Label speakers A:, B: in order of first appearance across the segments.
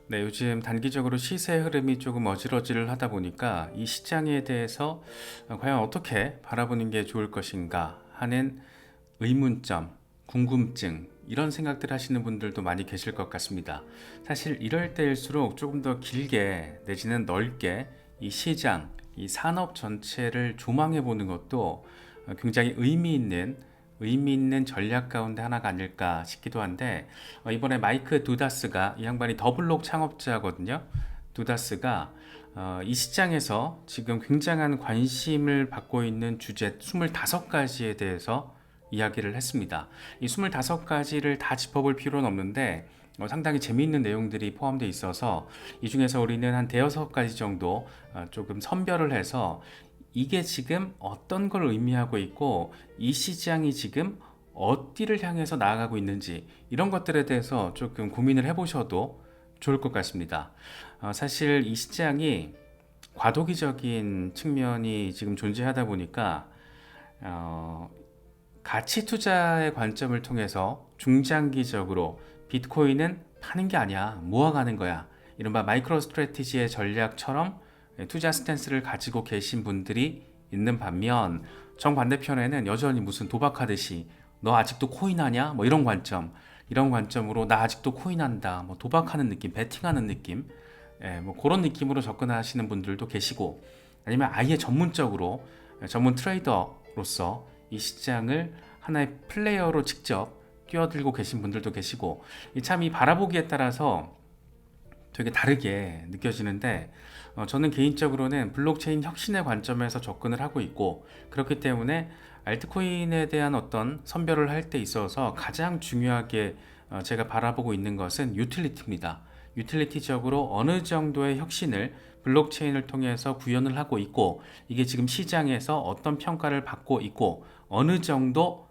A: 네, 요즘 단기적으로 시세 흐름이 조금 어질어질 하다 보니까 이 시장에 대해서 과연 어떻게 바라보는 게 좋을 것인가 하는 의문점, 궁금증, 이런 생각들 하시는 분들도 많이 계실 것 같습니다. 사실 이럴 때일수록 조금 더 길게 내지는 넓게 이 시장, 이 산업 전체를 조망해 보는 것도 굉장히 의미 있는 전략 가운데 하나가 아닐까 싶기도 한데, 이번에 마이크 두다스가, 이 양반이 더블록 창업자거든요. 두다스가 이 시장에서 지금 굉장한 관심을 받고 있는 주제 25가지에 대해서 이야기를 했습니다. 이 25가지를 다 짚어볼 필요는 없는데 상당히 재미있는 내용들이 포함되어 있어서 이 중에서 우리는 한 대여섯 가지 정도 조금 선별을 해서 이게 지금 어떤 걸 의미하고 있고 이 시장이 지금 어디를 향해서 나아가고 있는지 이런 것들에 대해서 조금 고민을 해보셔도 좋을 것 같습니다. 사실 이 시장이 과도기적인 측면이 지금 존재하다 보니까 어, 가치 투자의 관점을 통해서 중장기적으로 비트코인은 파는 게 아니야, 모아가는 거야, 이른바 마이크로 스트래티지의 전략처럼 투자 스탠스를 가지고 계신 분들이 있는 반면, 정반대편에는 여전히 무슨 도박하듯이 너 아직도 코인 하냐? 뭐 이런 관점으로 나 아직도 코인 한다, 뭐 도박하는 느낌, 베팅하는 느낌, 뭐 그런 느낌으로 접근하시는 분들도 계시고, 아니면 아예 전문적으로 전문 트레이더로서 이 시장을 하나의 플레이어로 직접 뛰어들고 계신 분들도 계시고, 참 이 바라보기에 따라서 되게 다르게 느껴지는데, 저는 개인적으로는 블록체인 혁신의 관점에서 접근을 하고 있고, 그렇기 때문에 알트코인에 대한 어떤 선별을 할 때 있어서 가장 중요하게 제가 바라보고 있는 것은 유틸리티입니다. 유틸리티적으로 어느 정도의 혁신을 블록체인을 통해서 구현을 하고 있고, 이게 지금 시장에서 어떤 평가를 받고 있고, 어느 정도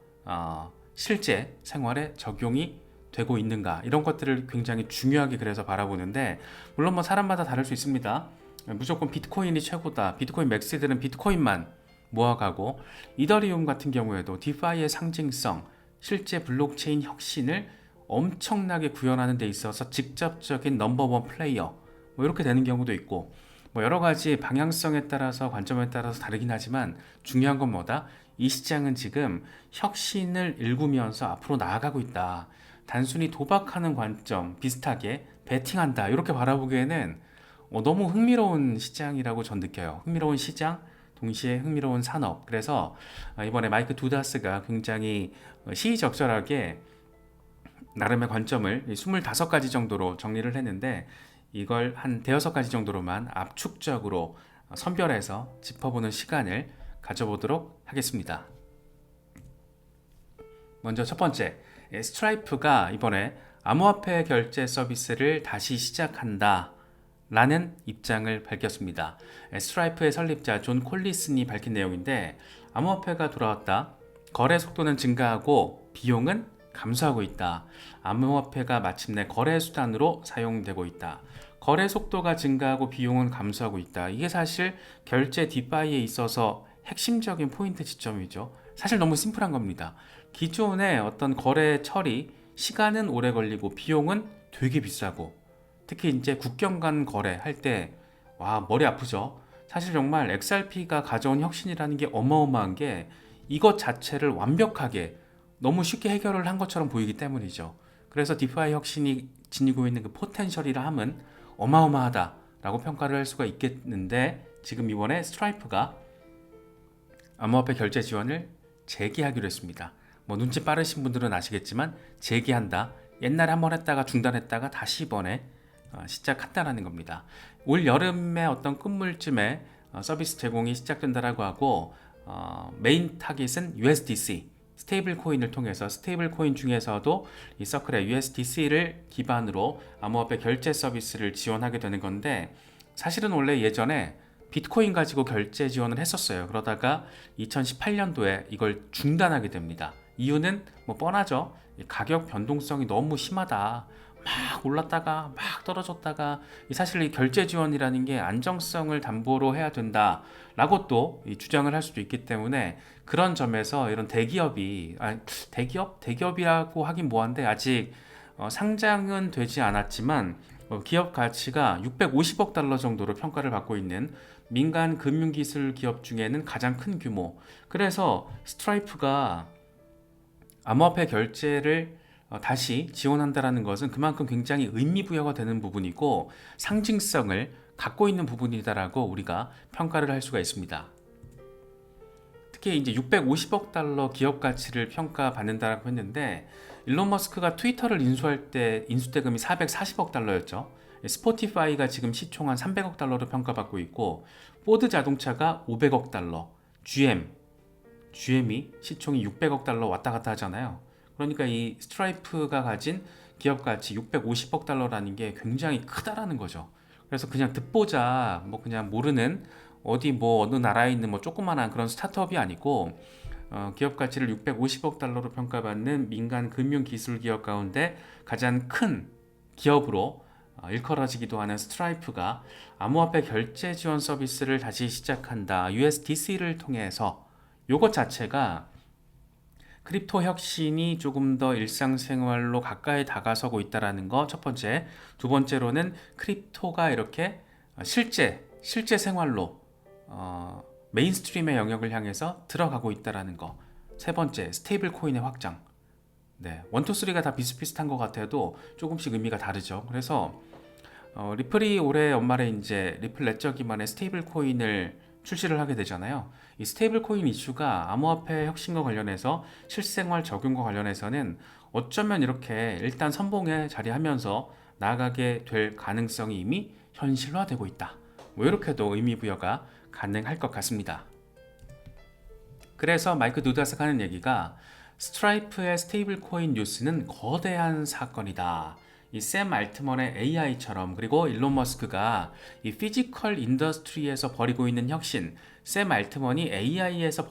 A: 실제 생활에 적용이 되고 있는가, 이런 것들을 굉장히 중요하게 그래서 바라보는데, 물론 뭐 사람마다 다를 수 있습니다. 무조건 비트코인이 최고다, 비트코인 맥스들은 비트코인만 모아가고, 이더리움 같은 경우에도 디파이의 상징성, 실제 블록체인 혁신을 엄청나게 구현하는 데 있어서 직접적인 넘버원 플레이어, 뭐 이렇게 되는 경우도 있고, 뭐 여러 가지 방향성에 따라서 관점에 따라서 다르긴 하지만, 중요한 건 뭐다? 이 시장은 지금 혁신을 일구면서 앞으로 나아가고 있다. 단순히 도박하는 관점 비슷하게 베팅한다 이렇게 바라보기에는 너무 흥미로운 시장이라고 전 느껴요. 흥미로운 시장, 동시에 흥미로운 산업. 그래서 이번에 마이크 두다스가 굉장히 시의적절하게 나름의 관점을 25가지 정도로 정리를 했는데, 이걸 한 대여섯 가지 정도로만 압축적으로 선별해서 짚어보는 시간을 가져보도록 하겠습니다. 먼저 첫 번째, 스트라이프가 이번에 암호화폐 결제 서비스를 다시 시작한다 라는 입장을 밝혔습니다. 스트라이프의 설립자 존 콜리슨이 밝힌 내용인데, 암호화폐가 돌아왔다, 거래 속도는 증가하고 비용은 감소하고 있다, 암호화폐가 마침내 거래 수단으로 사용되고 있다, 거래 속도가 증가하고 비용은 감소하고 있다. 이게 사실 결제 디파이에 있어서 핵심적인 포인트 지점이죠. 사실 너무 심플한 겁니다. 기존의 어떤 거래 처리 시간은 오래 걸리고 비용은 되게 비싸고, 특히 이제 국경 간 거래 할 때 와, 머리 아프죠. 사실 정말 XRP가 가져온 혁신이라는 게 어마어마한 게, 이것 자체를 완벽하게 너무 쉽게 해결을 한 것처럼 보이기 때문이죠. 그래서 디파이 혁신이 지니고 있는 그 포텐셜이라 함은 어마어마하다라고 평가를 할 수가 있겠는데, 지금 이번에 스트라이프가 암호화폐 결제 지원을 재개하기로 했습니다. 뭐 눈치 빠르신 분들은 아시겠지만 재개한다. 옛날에 한번 했다가 중단했다가 다시 이번에 시작한다라는 겁니다. 올 여름에 어떤 끝물쯤에 서비스 제공이 시작된다라고 하고, 메인 타깃은 USDC 스테이블 코인을 통해서, 스테이블 코인 중에서도 이 서클의 USDC를 기반으로 암호화폐 결제 서비스를 지원하게 되는 건데, 사실은 원래 예전에 비트코인 가지고 결제 지원을 했었어요. 그러다가 2018년도에 이걸 중단하게 됩니다. 이유는 뭐 뻔하죠. 가격 변동성이 너무 심하다. 막 올랐다가 막 떨어졌다가, 사실 이 결제 지원이라는 게 안정성을 담보로 해야 된다라고 또 주장을 할 수도 있기 때문에, 그런 점에서 이런 대기업이, 대기업이라고 하긴 뭐한데, 아직 상장은 되지 않았지만 기업 가치가 650억 달러 정도로 평가를 받고 있는 민간 금융기술 기업 중에는 가장 큰 규모. 그래서 스트라이프가 암호화폐 결제를 다시 지원한다라는 것은 그만큼 굉장히 의미부여가 되는 부분이고 상징성을 갖고 있는 부분이다라고 우리가 평가를 할 수가 있습니다. 특히 이제 650억 달러 기업 가치를 평가받는다라고 했는데 일론 머스크가 트위터를 인수할 때 인수대금이 440억 달러였죠. 스포티파이가 지금 시총 한 300억 달러로 평가받고 있고 포드 자동차가 500억 달러, GM이 시총이 600억 달러 왔다 갔다 하잖아요. 그러니까 이 스트라이프가 가진 기업 가치 650억 달러라는 게 굉장히 크다라는 거죠. 그래서 그냥 듣보자 뭐 그냥 모르는 어디 뭐 어느 나라에 있는 뭐 조그만한 그런 스타트업이 아니고 기업 가치를 650억 달러로 평가받는 민간 금융 기술 기업 가운데 가장 큰 기업으로 일컬어지기도 하는 스트라이프가 암호화폐 결제 지원 서비스를 다시 시작한다. USDC를 통해서 요것 자체가 크립토 혁신이 조금 더 일상생활로 가까이 다가서고 있다는 거 첫 번째. 두 번째로는 크립토가 이렇게 실제 생활로 메인스트림의 영역을 향해서 들어가고 있다는 거. 세 번째, 스테이블 코인의 확장. 네, 1, 2, 3가 다 비슷비슷한 것 같아도 조금씩 의미가 다르죠. 그래서 리플이 올해 연말에 이제 리플 레저 기반의 스테이블 코인을 출시를 하게 되잖아요. 이 스테이블 코인 이슈가 암호화폐 혁신과 관련해서 실생활 적용과 관련해서는 어쩌면 이렇게 일단 선봉에 자리하면서 나아가게 될 가능성이 이미 현실화되고 있다. 뭐 이렇게도 의미부여가 가능할 것 같습니다. 그래서 마이크 누다스가 하는 얘기가 스트라이프의 스테이블 코인 뉴스는 거대한 사건이다. 이 샘 알트먼의 AI처럼 그리고 일론 머스크가 이 피지컬 인더스트리에서 벌이고 있는 혁신, 샘 알트먼이 AI에서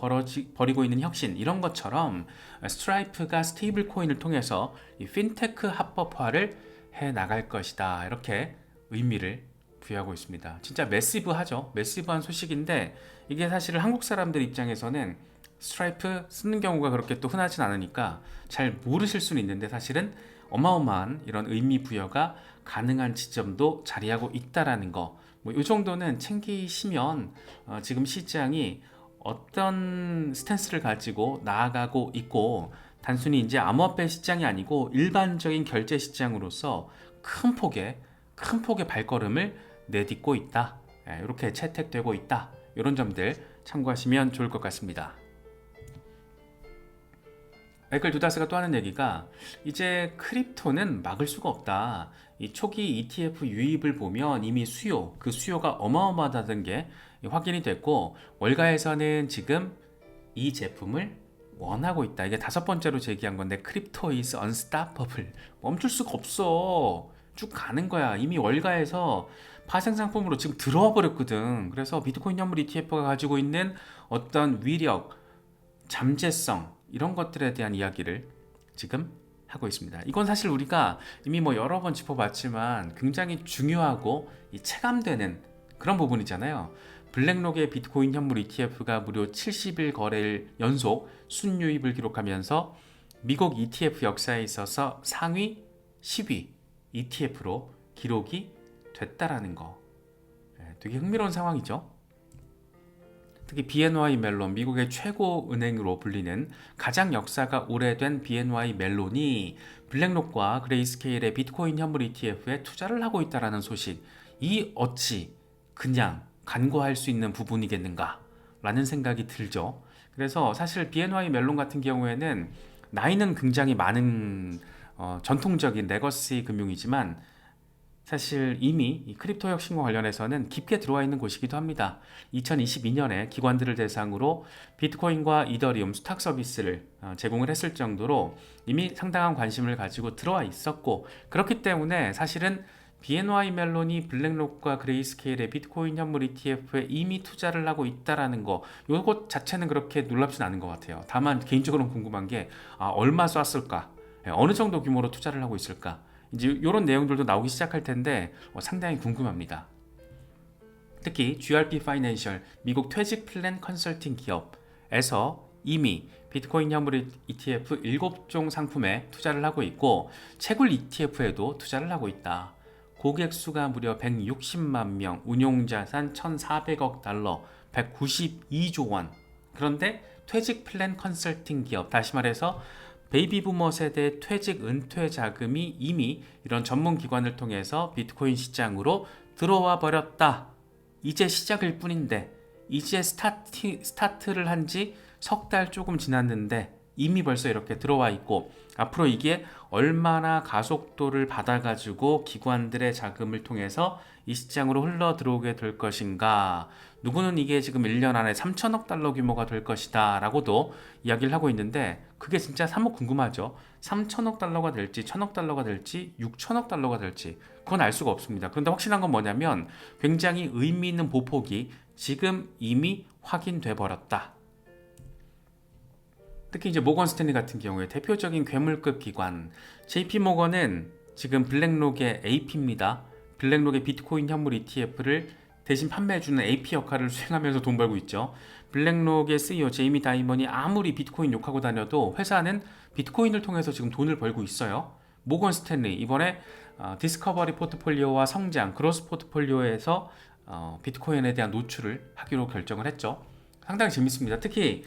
A: 벌이고 있는 혁신 이런 것처럼 스트라이프가 스테이블 코인을 통해서 이 핀테크 합법화를 해 나갈 것이다. 이렇게 의미를 부여하고 있습니다. 진짜 매시브하죠. 매시브한 소식인데 이게 사실 한국 사람들 입장에서는 스트라이프 쓰는 경우가 그렇게 또 흔하진 않으니까 잘 모르실 수는 있는데 사실은 어마어마한 이런 의미 부여가 가능한 지점도 자리하고 있다라는 거. 뭐 이 정도는 챙기시면 지금 시장이 어떤 스탠스를 가지고 나아가고 있고 단순히 이제 암호화폐 시장이 아니고 일반적인 결제 시장으로서 큰 폭의 발걸음을 내딛고 있다. 이렇게 채택되고 있다. 이런 점들 참고하시면 좋을 것 같습니다. 에클 두다스가 또 하는 얘기가 이제 크립토는 막을 수가 없다. 이 초기 ETF 유입을 보면 이미 그 수요가 어마어마하다는 게 확인이 됐고 월가에서는 지금 이 제품을 원하고 있다. 이게 다섯 번째로 제기한 건데 크립토 is unstoppable. 멈출 수가 없어. 쭉 가는 거야. 이미 월가에서 파생 상품으로 지금 들어와 버렸거든. 그래서 비트코인 현물 ETF가 가지고 있는 어떤 위력, 잠재성 이런 것들에 대한 이야기를 지금 하고 있습니다. 이건 사실 우리가 이미 뭐 여러 번 짚어봤지만 굉장히 중요하고 체감되는 그런 부분이잖아요. 블랙록의 비트코인 현물 ETF가 무려 70일 거래일 연속 순유입을 기록하면서 미국 ETF 역사에 있어서 상위 10위 ETF로 기록이 됐다라는 거. 되게 흥미로운 상황이죠. 특히 BNY 멜론, 미국의 최고 은행으로 불리는 가장 역사가 오래된 BNY 멜론이 블랙록과 그레이스케일의 비트코인 현물 ETF에 투자를 하고 있다는 소식. 이 어찌 그냥 간과할 수 있는 부분이겠는가 라는 생각이 들죠. 그래서 사실 BNY 멜론 같은 경우에는 나이는 굉장히 많은 전통적인 레거시 금융이지만 사실 이미 이 크립토 혁신과 관련해서는 깊게 들어와 있는 곳이기도 합니다. 2022년에 기관들을 대상으로 비트코인과 이더리움 수탁 서비스를 제공을 했을 정도로 이미 상당한 관심을 가지고 들어와 있었고 그렇기 때문에 사실은 BNY 멜론이 블랙록과 그레이스케일의 비트코인 현물 ETF에 이미 투자를 하고 있다라는 거 요것 자체는 그렇게 놀랍진 않은 것 같아요. 다만 개인적으로는 궁금한 게 얼마 쐈을까? 어느 정도 규모로 투자를 하고 있을까? 이제 이런 내용들도 나오기 시작할 텐데 상당히 궁금합니다. 특히 GRP 파이낸셜 미국 퇴직 플랜 컨설팅 기업에서 이미 비트코인 현물 ETF 7종 상품에 투자를 하고 있고 채굴 ETF에도 투자를 하고 있다. 고객 수가 무려 160만 명, 운용자산 1,400억 달러, 192조 원. 그런데 퇴직 플랜 컨설팅 기업, 다시 말해서 베이비 부머 세대의 퇴직 은퇴 자금이 이미 이런 전문 기관을 통해서 비트코인 시장으로 들어와 버렸다. 이제 시작일 뿐인데, 이제 스타트를 한 지 석 달 조금 지났는데 이미 벌써 이렇게 들어와 있고, 앞으로 이게 얼마나 가속도를 받아가지고 기관들의 자금을 통해서 이 시장으로 흘러 들어오게 될 것인가. 누구는 이게 지금 1년 안에 3천억 달러 규모가 될 것이다 라고도 이야기를 하고 있는데, 그게 진짜 사뭇 궁금하죠. 3천억 달러가 될지 1천억 달러가 될지 6천억 달러가 될지 그건 알 수가 없습니다. 그런데 확실한 건 뭐냐면 굉장히 의미 있는 보폭이 지금 이미 확인돼 버렸다. 특히 이제 모건 스탠리 같은 경우에 대표적인 괴물급 기관 JP 모건은 지금 블랙록의 AP입니다. 블랙록의 비트코인 현물 ETF를 대신 판매해주는 AP 역할을 수행하면서 돈 벌고 있죠. 블랙록의 CEO 제이미 다이먼이 아무리 비트코인 욕하고 다녀도 회사는 비트코인을 통해서 지금 돈을 벌고 있어요. 모건 스탠리 이번에 디스커버리 포트폴리오와 성장, 그로스 포트폴리오에서 비트코인에 대한 노출을 하기로 결정을 했죠. 상당히 재밌습니다. 특히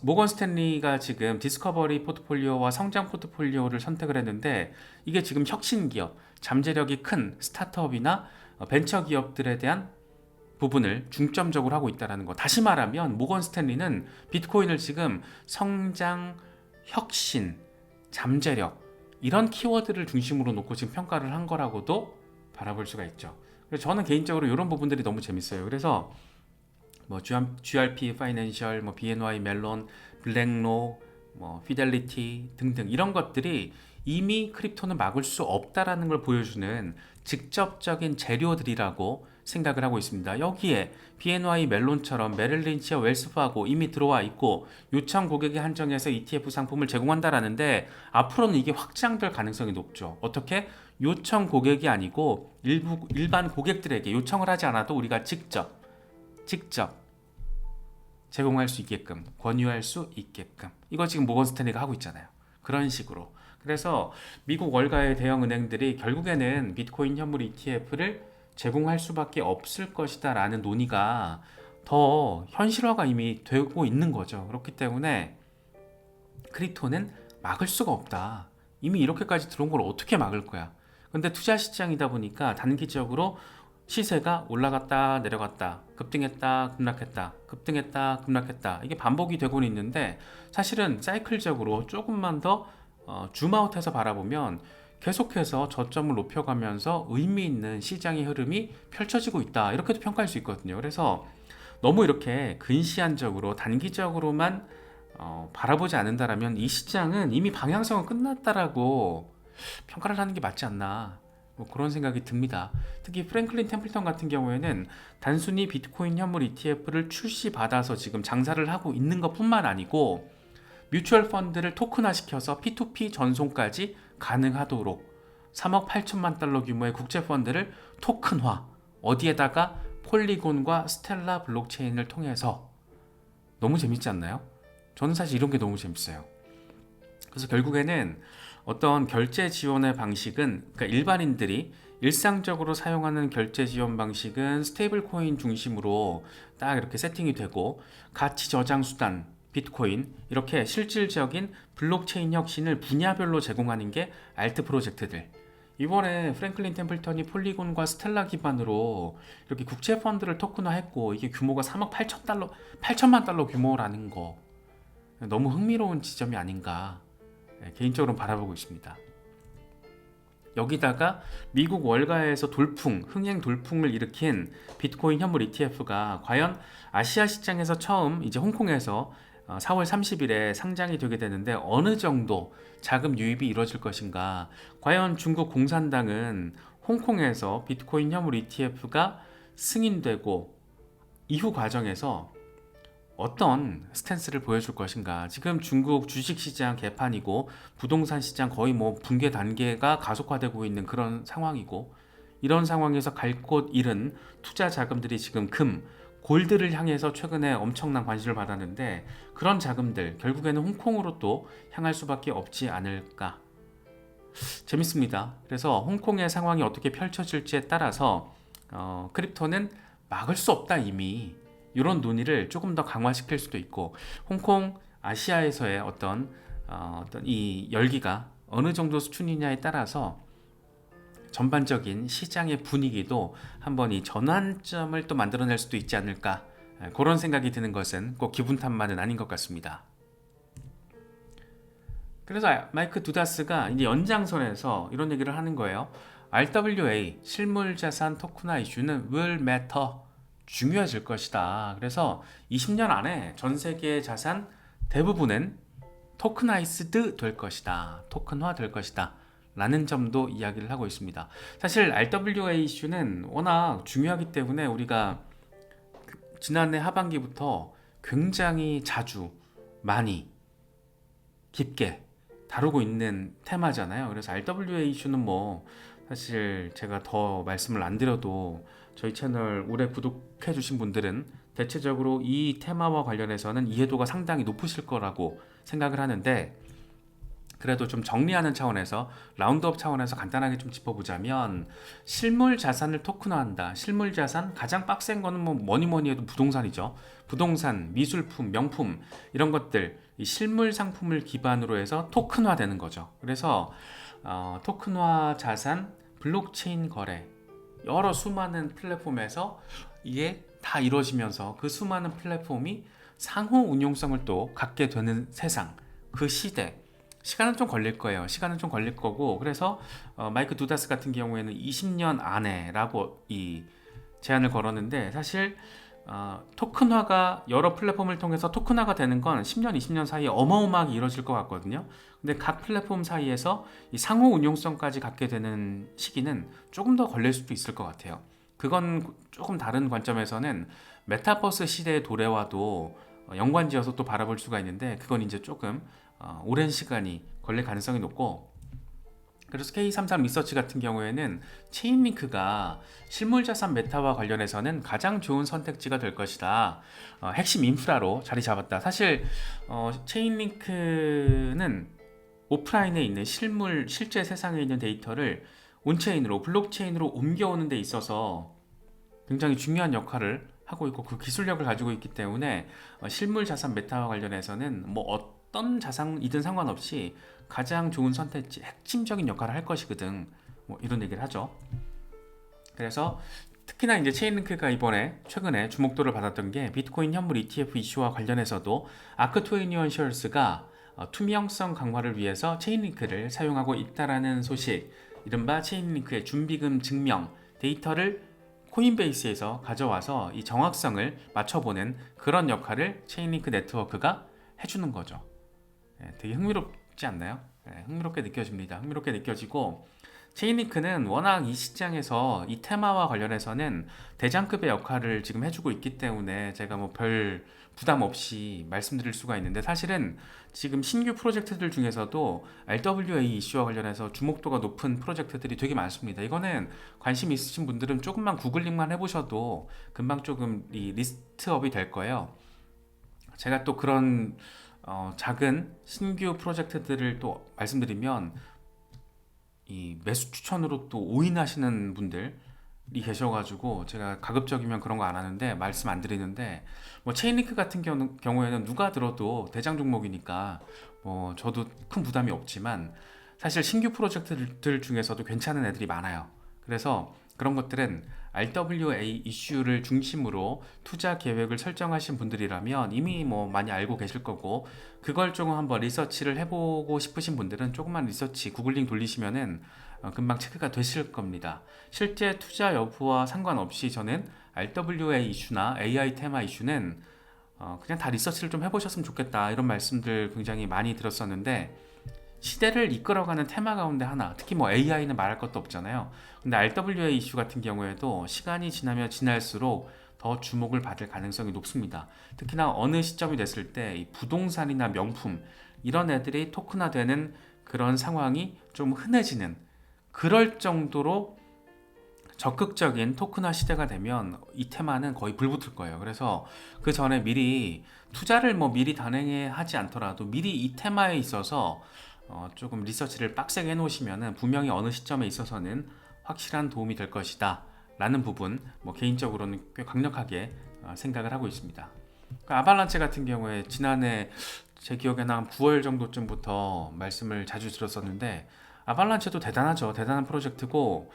A: 모건 스탠리가 지금 디스커버리 포트폴리오와 성장 포트폴리오를 선택을 했는데, 이게 지금 혁신 기업, 잠재력이 큰 스타트업이나 벤처 기업들에 대한 부분을 중점적으로 하고 있다는 거. 다시 말하면 모건 스탠리는 비트코인을 지금 성장, 혁신, 잠재력 이런 키워드를 중심으로 놓고 지금 평가를 한 거라고도 바라볼 수가 있죠. 그래서 저는 개인적으로 이런 부분들이 너무 재밌어요. 그래서 뭐 GRP 파이낸셜, 뭐 BNY 멜론, 블랙록, 뭐 피델리티 등등 이런 것들이 이미 크립토는 막을 수 없다라는 걸 보여주는 직접적인 재료들이라고 생각을 하고 있습니다. 여기에 BNY 멜론처럼 메릴 린치와 웰스파고 이미 들어와 있고 요청 고객에 한정해서 ETF 상품을 제공한다라는데, 앞으로는 이게 확장될 가능성이 높죠. 어떻게? 요청 고객이 아니고 일반 고객들에게 요청을 하지 않아도 우리가 직접 제공할 수 있게끔, 권유할 수 있게끔, 이거 지금 모건 스탠리가 하고 있잖아요. 그런 식으로. 그래서 미국 월가의 대형 은행들이 결국에는 비트코인 현물 ETF를 제공할 수밖에 없을 것이다 라는 논의가 더 현실화가 이미 되고 있는 거죠. 그렇기 때문에 크립토는 막을 수가 없다. 이미 이렇게까지 들어온 걸 어떻게 막을 거야. 근데 투자 시장이다 보니까 단기적으로 시세가 올라갔다 내려갔다, 급등했다 급락했다, 급등했다 급락했다, 이게 반복이 되고는 있는데, 사실은 사이클적으로 조금만 더 줌아웃해서 바라보면 계속해서 저점을 높여가면서 의미 있는 시장의 흐름이 펼쳐지고 있다, 이렇게도 평가할 수 있거든요. 그래서 너무 이렇게 근시안적으로 단기적으로만 바라보지 않는다라면 이 시장은 이미 방향성은 끝났다라고 평가를 하는 게 맞지 않나, 뭐 그런 생각이 듭니다. 특히 프랭클린 템플턴 같은 경우에는 단순히 비트코인 현물 ETF를 출시받아서 지금 장사를 하고 있는 것뿐만 아니고 뮤추얼 펀드를 토큰화시켜서 P2P 전송까지 가능하도록 3억 8천만 달러 규모의 국제 펀드를 토큰화, 어디에다가 폴리곤과 스텔라 블록체인을 통해서. 너무 재밌지 않나요? 저는 사실 이런 게 너무 재밌어요. 그래서 결국에는 어떤 결제 지원의 방식은, 그러니까 일반인들이 일상적으로 사용하는 결제 지원 방식은 스테이블 코인 중심으로 딱 이렇게 세팅이 되고, 가치 저장 수단 비트코인, 이렇게 실질적인 블록체인 혁신을 분야별로 제공하는 게 알트 프로젝트들. 이번에 프랭클린 템플턴이 폴리곤과 스텔라 기반으로 이렇게 국제 펀드를 토큰화했고, 이게 규모가 3억 8천만 달러 규모라는 거, 너무 흥미로운 지점이 아닌가 개인적으로 바라보고 있습니다. 여기다가 미국 월가에서 흥행 돌풍을 일으킨 비트코인 현물 ETF가 과연 아시아 시장에서 처음 이제 홍콩에서 4월 30일에 상장이 되게 되는데 어느 정도 자금 유입이 이루어질 것인가. 과연 중국 공산당은 홍콩에서 비트코인 현물 ETF가 승인되고 이후 과정에서 어떤 스탠스를 보여줄 것인가. 지금 중국 주식시장 개판이고 부동산 시장 거의 뭐 붕괴 단계가 가속화되고 있는 그런 상황이고, 이런 상황에서 갈 곳 잃은 투자 자금들이 지금 골드를 향해서 최근에 엄청난 관심을 받았는데, 그런 자금들 결국에는 홍콩으로 또 향할 수밖에 없지 않을까. 재밌습니다. 그래서 홍콩의 상황이 어떻게 펼쳐질지에 따라서 크립토는 막을 수 없다 이미 이런 논의를 조금 더 강화시킬 수도 있고 홍콩 아시아에서의 어떤 이 열기가 어느 정도 수준이냐에 따라서 전반적인 시장의 분위기도 한번 이 전환점을 또 만들어낼 수도 있지 않을까 그런 생각이 드는 것은 꼭 기분 탓만은 아닌 것 같습니다. 그래서 마이크 두다스가 이제 연장선에서 이런 얘기를 하는 거예요. RWA 실물자산 토크나 이슈는 will matter 중요해질 것이다. 그래서 20년 안에 전 세계의 자산 대부분은 토크나이즈드 될 것이다. 토큰화 될 것이다. 라는 점도 이야기를 하고 있습니다. 사실 RWA 이슈는 워낙 중요하기 때문에 우리가 지난해 하반기부터 굉장히 자주 많이 깊게 다루고 있는 테마잖아요. 그래서 RWA 이슈는 뭐 사실 제가 더 말씀을 안 드려도 저희 채널 오래 구독해 주신 분들은 대체적으로 이 테마와 관련해서는 이해도가 상당히 높으실 거라고 생각을 하는데 그래도 좀 정리하는 차원에서 라운드업 차원에서 간단하게 좀 짚어보자면 실물 자산을 토큰화한다. 실물 자산 가장 빡센 거는 뭐 뭐니 해도 부동산이죠. 부동산, 미술품, 명품 이런 것들 이 실물 상품을 기반으로 해서 토큰화되는 거죠. 그래서 토큰화 자산, 블록체인 거래 여러 수많은 플랫폼에서 이게 다 이루어지면서 그 수많은 플랫폼이 상호 운용성을 또 갖게 되는 세상 그 시대 시간은 좀 걸릴 거예요. 시간은 좀 걸릴 거고 그래서 마이크 두다스 같은 경우에는 20년 안에라고 이 제안을 걸었는데 사실 토큰화가 여러 플랫폼을 통해서 토큰화가 되는 건 10년, 20년 사이에 어마어마하게 이루어질 것 같거든요. 근데 각 플랫폼 사이에서 이 상호 운용성까지 갖게 되는 시기는 조금 더 걸릴 수도 있을 것 같아요. 그건 조금 다른 관점에서는 메타버스 시대의 도래와도 연관지어서 또 바라볼 수가 있는데 그건 이제 조금 오랜 시간이 걸릴 가능성이 높고 그래서 K33 리서치 같은 경우에는 체인링크가 실물자산 메타와 관련해서는 가장 좋은 선택지가 될 것이다. 핵심 인프라로 자리 잡았다. 사실 체인링크는 오프라인에 있는 실제 세상에 있는 데이터를 온체인으로 블록체인으로 옮겨오는 데 있어서 굉장히 중요한 역할을 하고 있고 그 기술력을 가지고 있기 때문에 실물자산 메타와 관련해서는 뭐 어떤 자산이든 상관없이 가장 좋은 선택지, 핵심적인 역할을 할 것이거든. 뭐 이런 얘기를 하죠. 그래서 특히나 이제 체인링크가 이번에 최근에 주목도를 받았던 게 비트코인 현물 ETF 이슈와 관련해서도 아크21셜스가 투명성 강화를 위해서 체인링크를 사용하고 있다라는 소식, 이른바 체인링크의 준비금 증명 데이터를 코인베이스에서 가져와서 이 정확성을 맞춰보는 그런 역할을 체인링크 네트워크가 해주는 거죠. 되게 흥미롭지 않나요? 흥미롭게 느껴집니다. 흥미롭게 느껴지고 체인링크는 워낙 이 시장에서 이 테마와 관련해서는 대장급의 역할을 지금 해주고 있기 때문에 제가 뭐 별 부담 없이 말씀드릴 수가 있는데 사실은 지금 신규 프로젝트들 중에서도 RWA 이슈와 관련해서 주목도가 높은 프로젝트들이 되게 많습니다. 이거는 관심 있으신 분들은 조금만 구글링만 해보셔도 금방 조금 이 리스트업이 될 거예요. 제가 또 그런 작은 신규 프로젝트들을 또 말씀드리면 이 매수 추천으로 또 오인하시는 분들이 계셔가지고 제가 가급적이면 그런 거 안 하는데 말씀 안 드리는데 뭐 체인링크 같은 경우에는 누가 들어도 대장 종목이니까 뭐 저도 큰 부담이 없지만 사실 신규 프로젝트들 중에서도 괜찮은 애들이 많아요. 그래서 그런 것들은 RWA 이슈를 중심으로 투자 계획을 설정하신 분들이라면 이미 뭐 많이 알고 계실 거고 그걸 조금 한번 리서치를 해보고 싶으신 분들은 조금만 리서치 구글링 돌리시면은 금방 체크가 되실 겁니다. 실제 투자 여부와 상관없이 저는 RWA 이슈나 AI 테마 이슈는 그냥 다 리서치를 좀 해보셨으면 좋겠다 이런 말씀들 굉장히 많이 들었었는데 시대를 이끌어가는 테마 가운데 하나, 특히 뭐 AI는 말할 것도 없잖아요. 근데 RWA 이슈 같은 경우에도 시간이 지나면 지날수록 더 주목을 받을 가능성이 높습니다. 특히나 어느 시점이 됐을 때 이 부동산이나 명품 이런 애들이 토큰화되는 그런 상황이 좀 흔해지는 그럴 정도로 적극적인 토큰화 시대가 되면 이 테마는 거의 불붙을 거예요. 그래서 그 전에 미리 투자를 뭐 미리 단행하지 않더라도 미리 이 테마에 있어서 조금 리서치를 빡세게 해놓으시면은 분명히 어느 시점에 있어서는 확실한 도움이 될 것이다 라는 부분 개인적으로는 꽤 강력하게 생각을 하고 있습니다. 그러니까 아발란체 같은 경우에 지난해 제 기억에는 한 9월 정도쯤부터 말씀을 자주 들었었는데, 아발란체도 대단하죠. 대단한 프로젝트고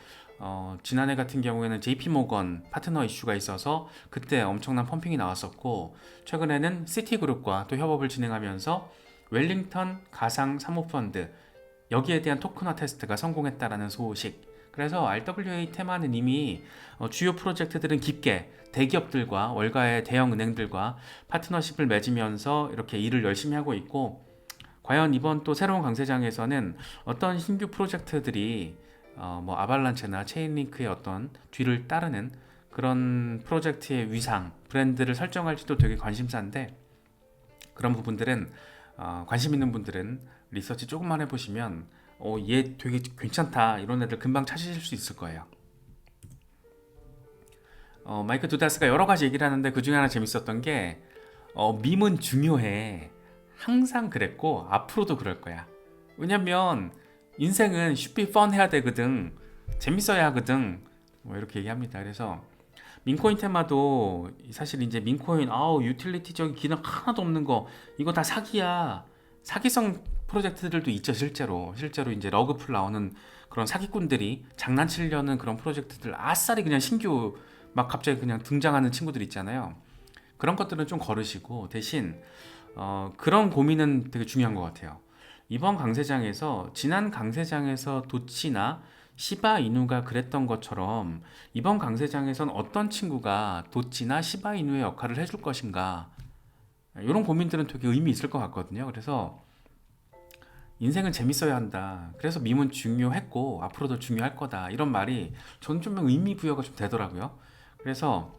A: 지난해 같은 경우에는 JP모건 파트너 이슈가 있어서 그때 엄청난 펌핑이 나왔었고, 최근에는 시티그룹과 또 협업을 진행하면서 웰링턴 가상 사모펀드 여기에 대한 토큰화 테스트가 성공했다라는 소식. 그래서 RWA 테마는 이미 주요 프로젝트들은 깊게 대기업들과 월가의 대형 은행들과 파트너십을 맺으면서 이렇게 일을 열심히 하고 있고, 과연 이번 또 새로운 강세장에서는 어떤 신규 프로젝트들이 아발란체나 체인링크의 어떤 뒤를 따르는 그런 프로젝트의 위상, 브랜드를 설정할지도 되게 관심사인데, 그런 부분들은 관심 있는 분들은 리서치 조금만 해보시면 얘 되게 괜찮다 이런 애들 금방 찾으실 수 있을 거예요. 마이크 두다스가 여러 가지 얘기를 하는데 그 중에 하나 재밌었던 게 밈은 중요해. 항상 그랬고 앞으로도 그럴 거야. 왜냐면 인생은 should be fun 해야 되거든. 재밌어야 하거든. 이렇게 얘기합니다. 그래서 민코인 테마도 사실 이제 민코인 유틸리티적인 기능 하나도 없는 거 이거 다 사기야. 사기성 프로젝트들도 있죠. 실제로 이제 러그풀 나오는 그런 사기꾼들이 장난치려는 그런 프로젝트들 아싸리 그냥 신규 막 갑자기 그냥 등장하는 친구들 있잖아요. 그런 것들은 좀 거르시고 대신 그런 고민은 되게 중요한 것 같아요. 이번 강세장에서 지난 강세장에서 도치나 시바이누가 그랬던 것처럼 이번 강세장에선 어떤 친구가 도치나 시바이누의 역할을 해줄 것인가, 이런 고민들은 되게 의미 있을 것 같거든요. 그래서 인생은 재밌어야 한다. 그래서 밈은 중요했고 앞으로도 중요할 거다. 이런 말이 저는 좀 의미 부여가 좀 되더라고요. 그래서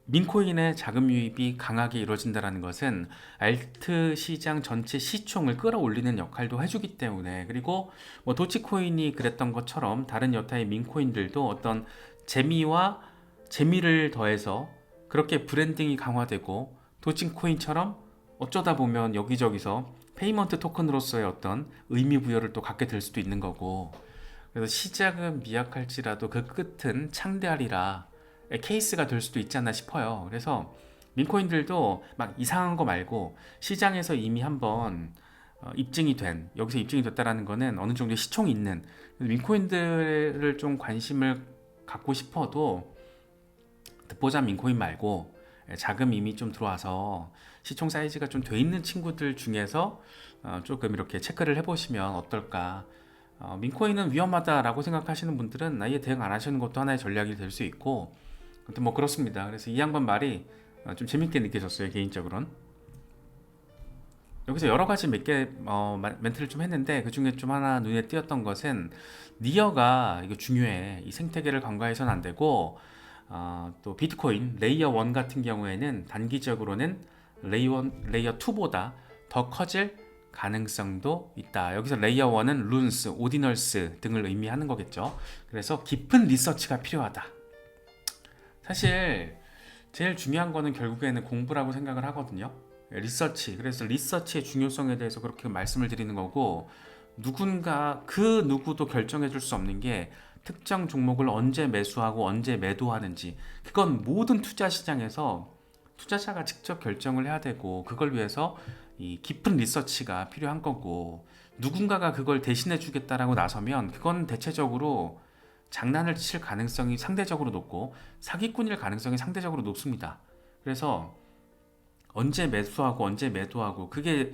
A: 민코인의 자금 유입이 강하게 이루어진다는 것은 알트 시장 전체 시총을 끌어올리는 역할도 해주기 때문에, 그리고 도치코인이 그랬던 것처럼 다른 여타의 민코인들도 어떤 재미와 재미를 더해서 그렇게 브랜딩이 강화되고 도치코인처럼 어쩌다 보면 여기저기서 페이먼트 토큰으로서의 어떤 의미 부여를 또 갖게 될 수도 있는 거고, 그래서 시작은 미약할지라도 그 끝은 창대하리라 케이스가 될 수도 있지 않나 싶어요. 그래서 민코인들도 막 이상한 거 말고 시장에서 이미 한번 입증이 된, 여기서 입증이 됐다라는 거는 어느 정도 시총이 있는 민코인들을 좀 관심을 갖고 싶어도 듣보잡 민코인 말고 자금 이미 좀 들어와서 시총 사이즈가 좀 돼 있는 친구들 중에서 조금 이렇게 체크를 해보시면 어떨까. 민코인은 위험하다라고 생각하시는 분들은 아예 대응 안 하시는 것도 하나의 전략이 될 수 있고, 아무튼 그렇습니다. 그래서 이 양반 말이 좀 재밌게 느껴졌어요, 개인적으로는. 여기서 여러 가지 몇 개 멘트를 좀 했는데 그 중에 좀 하나 눈에 띄었던 것은 니어가 이거 중요해. 이 생태계를 간과해서는 안 되고, 또 비트코인 레이어 1 같은 경우에는 단기적으로는 레이어 2보다 더 커질 가능성도 있다. 여기서 레이어 1은 룬스, 오디널스 등을 의미하는 거겠죠. 그래서 깊은 리서치가 필요하다. 사실 제일 중요한 거는 결국에는 공부라고 생각을 하거든요. 리서치. 그래서 리서치의 중요성에 대해서 그렇게 말씀을 드리는 거고, 그 누구도 결정해 줄 수 없는 게 특정 종목을 언제 매수하고 언제 매도하는지, 그건 모든 투자 시장에서 투자자가 직접 결정을 해야 되고, 그걸 위해서 이 깊은 리서치가 필요한 거고, 누군가가 그걸 대신해 주겠다라고 나서면 그건 대체적으로 장난을 칠 가능성이 상대적으로 높고 사기꾼일 가능성이 상대적으로 높습니다. 그래서 언제 매수하고 언제 매도하고, 그게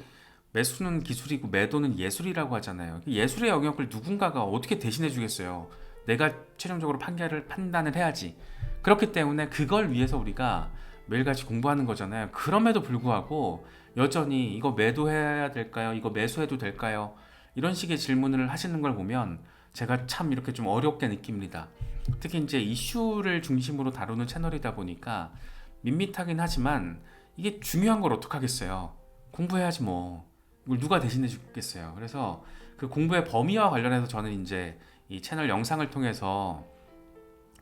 A: 매수는 기술이고 매도는 예술이라고 하잖아요. 예술의 영역을 누군가가 어떻게 대신해 주겠어요. 내가 최종적으로 판단을 해야지. 그렇기 때문에 그걸 위해서 우리가 매일같이 공부하는 거잖아요. 그럼에도 불구하고 여전히 이거 매도해야 될까요? 이거 매수해도 될까요? 이런 식의 질문을 하시는 걸 보면 제가 참 이렇게 좀 어렵게 느낍니다. 특히 이제 이슈를 중심으로 다루는 채널이다 보니까 밋밋하긴 하지만 이게 중요한 걸 어떡하겠어요. 공부해야지 뭐. 이걸 누가 대신해 주겠어요. 그래서 그 공부의 범위와 관련해서 저는 이제 이 채널 영상을 통해서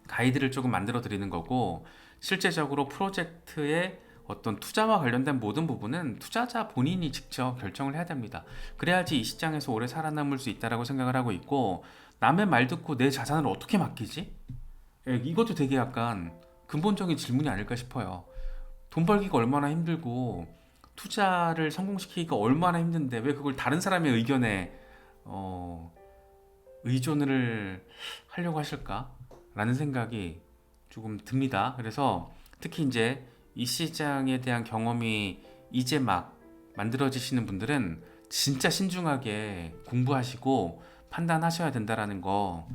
A: 가이드를 조금 만들어 드리는 거고, 실제적으로 프로젝트의 어떤 투자와 관련된 모든 부분은 투자자 본인이 직접 결정을 해야 됩니다. 그래야지 이 시장에서 오래 살아남을 수 있다라고 생각을 하고 있고, 남의 말 듣고 내 자산을 어떻게 맡기지? 예, 이것도 되게 약간 근본적인 질문이 아닐까 싶어요. 돈 벌기가 얼마나 힘들고 투자를 성공시키기가 얼마나 힘든데 왜 그걸 다른 사람의 의견에 어, 의존을 하려고 하실까? 라는 생각이 조금 듭니다. 그래서 특히 이제 이 시장에 대한 경험이 이제 막 만들어지시는 분들은 진짜 신중하게 공부하시고 판단하셔야 된다라는 거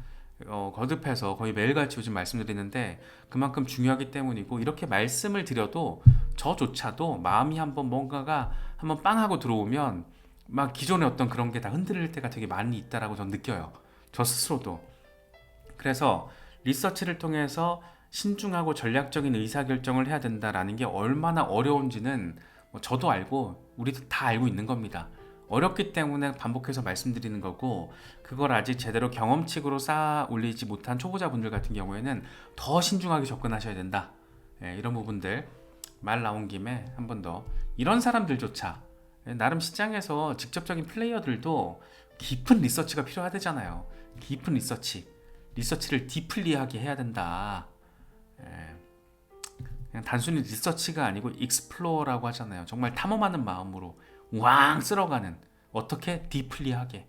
A: 거듭해서 거의 매일같이 요즘 말씀드리는데 그만큼 중요하기 때문이고, 이렇게 말씀을 드려도 저조차도 마음이 한번 뭔가가 한번 빵 하고 들어오면 막 기존의 어떤 그런 게 다 흔들릴 때가 되게 많이 있다라고 저는 느껴요. 저 스스로도. 그래서 리서치를 통해서 신중하고 전략적인 의사결정을 해야 된다라는 게 얼마나 어려운지는 뭐 저도 알고 우리도 다 알고 있는 겁니다. 어렵기 때문에 반복해서 말씀드리는 거고, 그걸 아직 제대로 경험칙으로 쌓아 올리지 못한 초보자분들 같은 경우에는 더 신중하게 접근하셔야 된다. 예, 이런 부분들 말 나온 김에 한 번 더, 이런 사람들조차 나름 시장에서 직접적인 플레이어들도 깊은 리서치가 필요하대잖아요. 깊은 리서치를 디플리하게 해야 된다. 예, 그냥 단순히 리서치가 아니고 익스플로어라고 하잖아요. 정말 탐험하는 마음으로 왕 쓸어가는, 어떻게 디플리하게,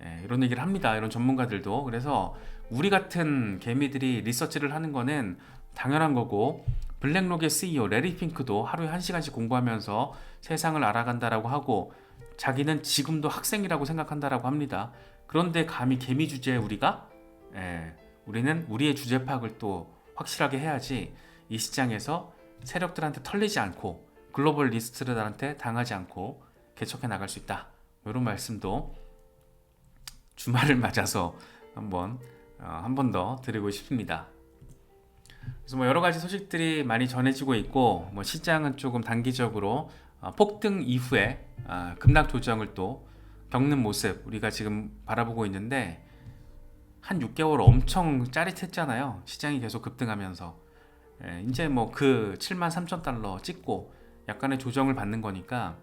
A: 예, 이런 얘기를 합니다. 이런 전문가들도. 그래서 우리 같은 개미들이 리서치를 하는 거는 당연한 거고, 블랙록의 CEO 레리 핑크도 하루에 1시간씩 공부하면서 세상을 알아간다라고 하고 자기는 지금도 학생이라고 생각한다라고 합니다. 그런데 감히 개미 주제에 우리가, 예, 우리는 우리의 주제 파악을 또 확실하게 해야지 이 시장에서 세력들한테 털리지 않고 글로벌 리스트들한테 당하지 않고 개척해 나갈 수 있다. 이런 말씀도 주말을 맞아서 한 번 더 드리고 싶습니다. 그래서 뭐 여러 가지 소식들이 많이 전해지고 있고, 뭐 시장은 조금 단기적으로 폭등 이후에 급락 조정을 또 겪는 모습 우리가 지금 바라보고 있는데, 한 6개월 엄청 짜릿했잖아요. 시장이 계속 급등하면서. 예, 이제 뭐 그 73,000달러 찍고 약간의 조정을 받는 거니까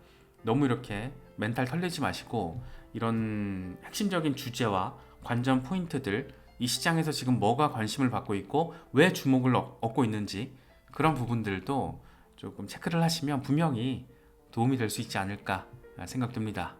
A: 너무 이렇게 멘탈 털리지 마시고, 이런 핵심적인 주제와 관전 포인트들, 이 시장에서 지금 뭐가 관심을 받고 있고 왜 주목을 얻고 있는지, 그런 부분들도 조금 체크를 하시면 분명히 도움이 될 수 있지 않을까 생각됩니다.